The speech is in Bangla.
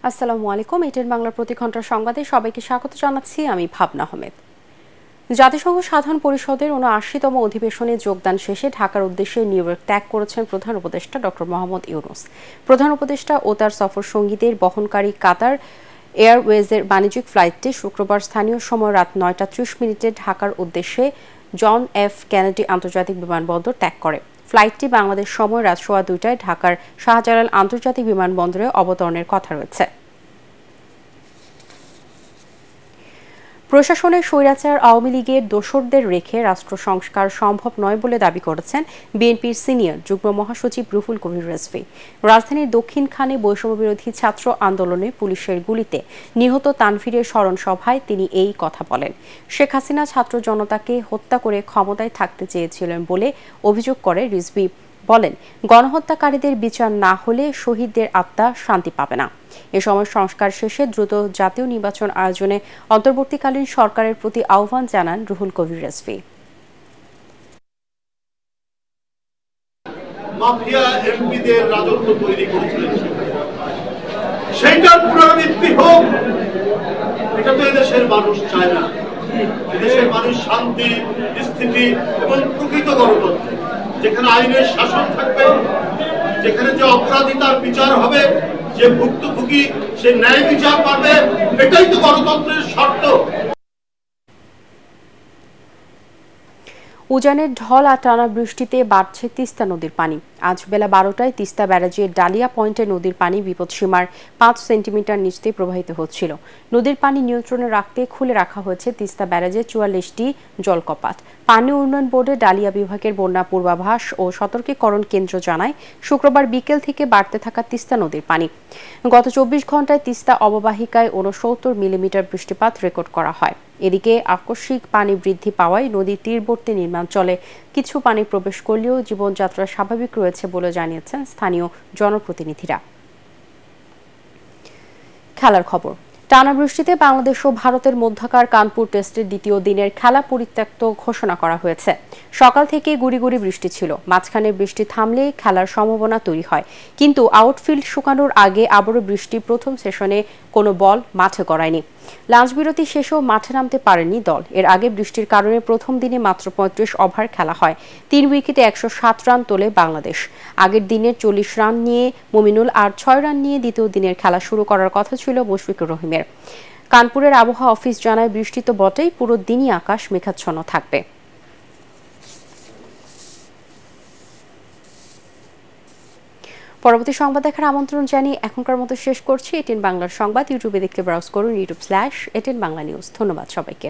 আসসালামু আলাইকুম। এটিএন বাংলার প্রতি ঘন্টার সংবাদে সবাইকে স্বাগত জানাচ্ছি। আমি ভাবনা আহমেদ। জাতিসংঘ সাধারণ পরিষদের ৭৯তম অধিবেশনে যোগদান শেষে ঢাকার উদ্দেশ্যে নিউ ইয়র্ক ত্যাগ করেছেন প্রধান উপদেষ্টা ডক্টর মোহাম্মদ ইউনূস। প্রধান উপদেষ্টা ও তার সফর সঙ্গীদের বহনকারী কাতার এয়ারওয়েজের বাণিজ্যিক ফ্লাইটটি শুক্রবার স্থানীয় সময় রাত ৯টা ৩০ মিনিটে ঢাকার উদ্দেশ্যে জন এফ কেনেডি আন্তর্জাতিক বিমানবন্দর ত্যাগ করে। ফ্লাইটটি বাংলাদেশ সময় রাত ২:১২টায় ঢাকার শাহজালাল আন্তর্জাতিক বিমানবন্দরে অবতরণের কথা রয়েছে। প্রশাসনের স্বৈরাচার আওয়ামী লীগের দোসরদের রেখে রাষ্ট্র সংস্কার সম্ভব নয় বলে দাবি করেছেন বিএনপির সিনিয়র যুগ্ম মহাসচিব রুহুল কবির রিজভী। রাজধানীর দক্ষিণখানে বৈষম্যবিরোধী ছাত্র আন্দোলনে পুলিশের গুলিতে নিহত তানভীরের স্মরণ সভায় তিনি এই কথা বলেন। শেখ হাসিনা ছাত্র জনতাকে হত্যা করে ক্ষমতায় থাকতে চেয়েছিলেন বলে অভিযোগ করে রিজভী বলেন, গণহত্যাকারীদের বিচার না হলে শহীদদের আত্মা শান্তি পাবে না। এ সময় সংস্কার শেষে দ্রুত জাতীয় নির্বাচন আয়োজনে অন্তর্বর্তীকালীন সরকারের প্রতি আহ্বান জানান রুহুল কবির রিজভী। মাফিয়া এমপিদের রাজত্ব তৈরি করেছিলেন, সেইটার পুনরাবৃত্তি হোক, এটা তো এদেশের মানুষ চায় না। এদেশের মানুষ শান্তি, স্থিতি এবং প্রকৃত গণতন্ত্র, যেখানে আইনের শাসন থাকবে, যেখানে যে অপরাধী তার বিচার হবে, যে ভুক্তভোগী সে ন্যায় বিচার পাবে, এটাই তো গণতন্ত্রের শর্ত। উজানের ঢল আর টানা বৃষ্টিতে বাড়ছে তিস্তা নদীর পানি। আজ বেলা 12টায় তিস্তা ব্যারাজের ডালিয়া পয়েন্টে নদীর পানি বিপদসীমার 5 সেন্টিমিটার নিচ দিয়ে প্রবাহিত হচ্ছিল। নদীর পানি নিয়ন্ত্রণে রাখতে খুলে রাখা হয়েছে তিস্তা ব্যারাজের 44টি জলকপাট। পানি উন্নয়ন বোর্ডের ডালিয়া বিভাগের বন্যা পূর্বাভাস ও সতর্কীকরণ কেন্দ্র জানায়, শুক্রবার বিকেল থেকে বাড়তে থাকা তিস্তা নদীর পানি। গত 24 ঘন্টায় তিস্তা অববাহিকায় 69 মিলিমিটার বৃষ্টিপাত রেকর্ড করা হয়। এদিকে আকস্মিক পানি বৃদ্ধি পাওয়ায় নদীর তীরবর্তী নির্মাঞ্চলে কিছু পানি প্রবেশ করলেও জীবনযাত্রা স্বাভাবিক রয়েছে বলে জানিয়েছেন স্থানীয় জনপ্রতিনিধিরা। খেলার খবর। টানা বৃষ্টিতে বাংলাদেশ ও ভারতের মধ্যকার কানপুর টেস্টের দ্বিতীয় দিনের খেলা পরিত্যক্ত ঘোষণা করা হয়েছে। সকাল থেকে গুড়ি গুড়ি বৃষ্টি ছিল। মাঝখানে বৃষ্টি থামলে খেলার সম্ভাবনা তৈরি হয়, কিন্তু আউটফিল্ড শুকানোর আগে আবারও বৃষ্টি প্রথম সেশনে কোনো বল মাঠে গড়ায়নি। লাঞ্চ বিরতি শেষেও মাঠে নামতে পারেনি দল। এর আগে বৃষ্টির কারণে প্রথম দিনে মাত্র 35 ওভার খেলা হয়। 3 উইকেটে 107 রান তোলে বাংলাদেশ। আগের দিনের 40 রান নিয়ে মুমিনুল আর 6 রান নিয়ে দ্বিতীয় দিনের খেলা শুরু করার কথা ছিল মুশফিকুর রহিমের। কানপুরের আবহাওয়া অফিস জানায়, বৃষ্টি তো বটেই, পুরো দিনই আকাশ মেঘাচ্ছন্ন থাকবে। পরবর্তী সংবাদ দেখার আমন্ত্রণ জানিয়ে এখনকার মতো শেষ করছি। এটিএন বাংলার সংবাদ ইউটিউবে দেখতে ব্রাউজ করুন youtube/এটিএন বাংলা নিউজ। ধন্যবাদ সবাইকে।